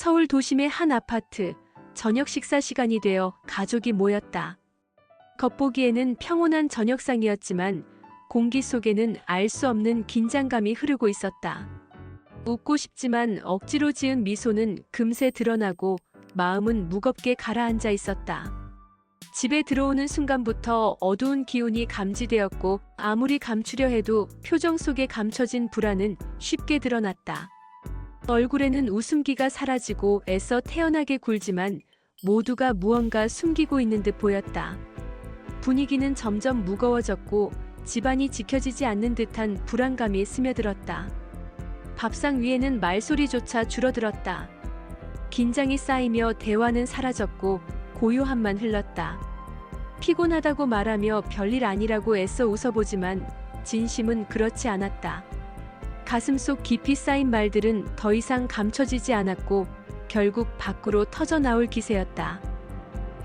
서울 도심의 한 아파트, 저녁 식사 시간이 되어 가족이 모였다. 겉보기에는 평온한 저녁상이었지만 공기 속에는 알 수 없는 긴장감이 흐르고 있었다. 웃고 싶지만 억지로 지은 미소는 금세 드러나고 마음은 무겁게 가라앉아 있었다. 집에 들어오는 순간부터 어두운 기운이 감지되었고 아무리 감추려 해도 표정 속에 감춰진 불안은 쉽게 드러났다. 얼굴에는 웃음기가 사라지고 애써 태연하게 굴지만 모두가 무언가 숨기고 있는 듯 보였다. 분위기는 점점 무거워졌고 집안이 지켜지지 않는 듯한 불안감이 스며들었다. 밥상 위에는 말소리조차 줄어들었다. 긴장이 쌓이며 대화는 사라졌고 고요함만 흘렀다. 피곤하다고 말하며 별일 아니라고 애써 웃어보지만 진심은 그렇지 않았다. 가슴속 깊이 쌓인 말들은 더 이상 감춰지지 않았고 결국 밖으로 터져나올 기세였다.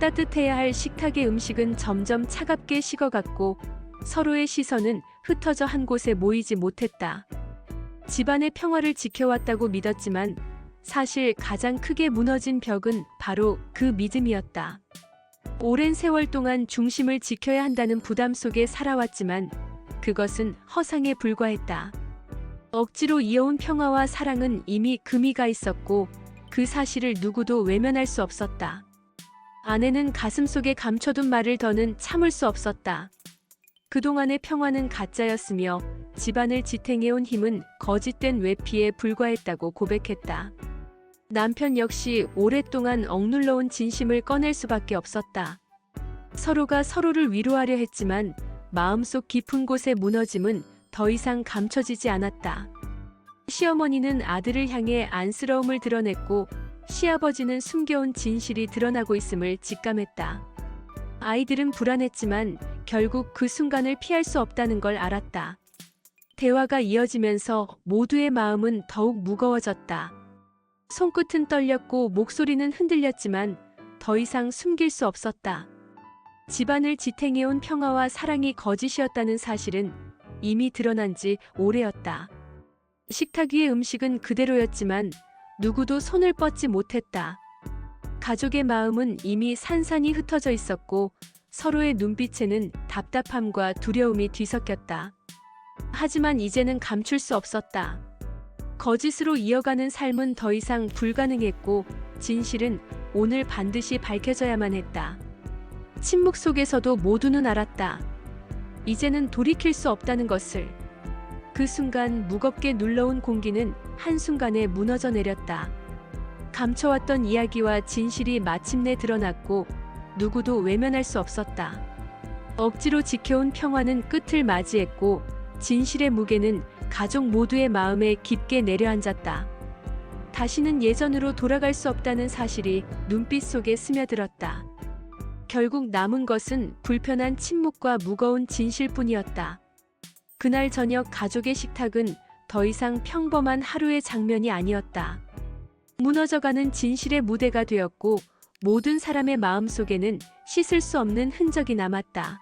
따뜻해야 할 식탁의 음식은 점점 차갑게 식어갔고 서로의 시선은 흩어져 한 곳에 모이지 못했다. 집안의 평화를 지켜왔다고 믿었지만 사실 가장 크게 무너진 벽은 바로 그 믿음이었다. 오랜 세월 동안 중심을 지켜야 한다는 부담 속에 살아왔지만 그것은 허상에 불과했다. 억지로 이어온 평화와 사랑은 이미 금이 가 있었고 그 사실을 누구도 외면할 수 없었다. 아내는 가슴속에 감춰둔 말을 더는 참을 수 없었다. 그동안의 평화는 가짜였으며 집안을 지탱해온 힘은 거짓된 외피에 불과했다고 고백했다. 남편 역시 오랫동안 억눌러온 진심을 꺼낼 수밖에 없었다. 서로가 서로를 위로하려 했지만 마음속 깊은 곳의 무너짐은 더 이상 감춰지지 않았다. 시어머니는 아들을 향해 안쓰러움을 드러냈고 시아버지는 숨겨온 진실이 드러나고 있음을 직감했다. 아이들은 불안했지만 결국 그 순간을 피할 수 없다는 걸 알았다. 대화가 이어지면서 모두의 마음은 더욱 무거워졌다. 손끝은 떨렸고 목소리는 흔들렸지만 더 이상 숨길 수 없었다. 집안을 지탱해온 평화와 사랑이 거짓이었다는 사실은 이미 드러난 지 오래였다. 식탁 위의 음식은 그대로였지만 누구도 손을 뻗지 못했다. 가족의 마음은 이미 산산이 흩어져 있었고 서로의 눈빛에는 답답함과 두려움이 뒤섞였다. 하지만 이제는 감출 수 없었다. 거짓으로 이어가는 삶은 더 이상 불가능했고 진실은 오늘 반드시 밝혀져야만 했다. 침묵 속에서도 모두는 알았다. 이제는 돌이킬 수 없다는 것을. 그 순간 무겁게 눌러온 공기는 한순간에 무너져 내렸다. 감춰왔던 이야기와 진실이 마침내 드러났고 누구도 외면할 수 없었다. 억지로 지켜온 평화는 끝을 맞이했고 진실의 무게는 가족 모두의 마음에 깊게 내려앉았다. 다시는 예전으로 돌아갈 수 없다는 사실이 눈빛 속에 스며들었다. 결국 남은 것은 불편한 침묵과 무거운 진실뿐이었다. 그날 저녁 가족의 식탁은 더 이상 평범한 하루의 장면이 아니었다. 무너져가는 진실의 무대가 되었고 모든 사람의 마음속에는 씻을 수 없는 흔적이 남았다.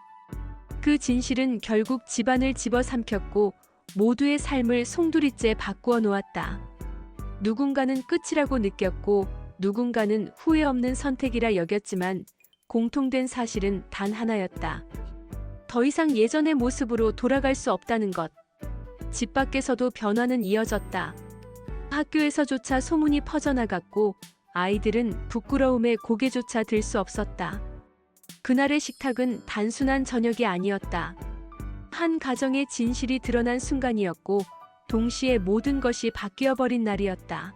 그 진실은 결국 집안을 집어삼켰고 모두의 삶을 송두리째 바꾸어 놓았다. 누군가는 끝이라고 느꼈고 누군가는 후회 없는 선택이라 여겼지만 공통된 사실은 단 하나였다. 더 이상 예전의 모습으로 돌아갈 수 없다는 것. 집 밖에서도 변화는 이어졌다. 학교에서조차 소문이 퍼져나갔고 아이들은 부끄러움에 고개조차 들 수 없었다. 그날의 식탁은 단순한 저녁이 아니었다. 한 가정의 진실이 드러난 순간이었고 동시에 모든 것이 바뀌어버린 날이었다.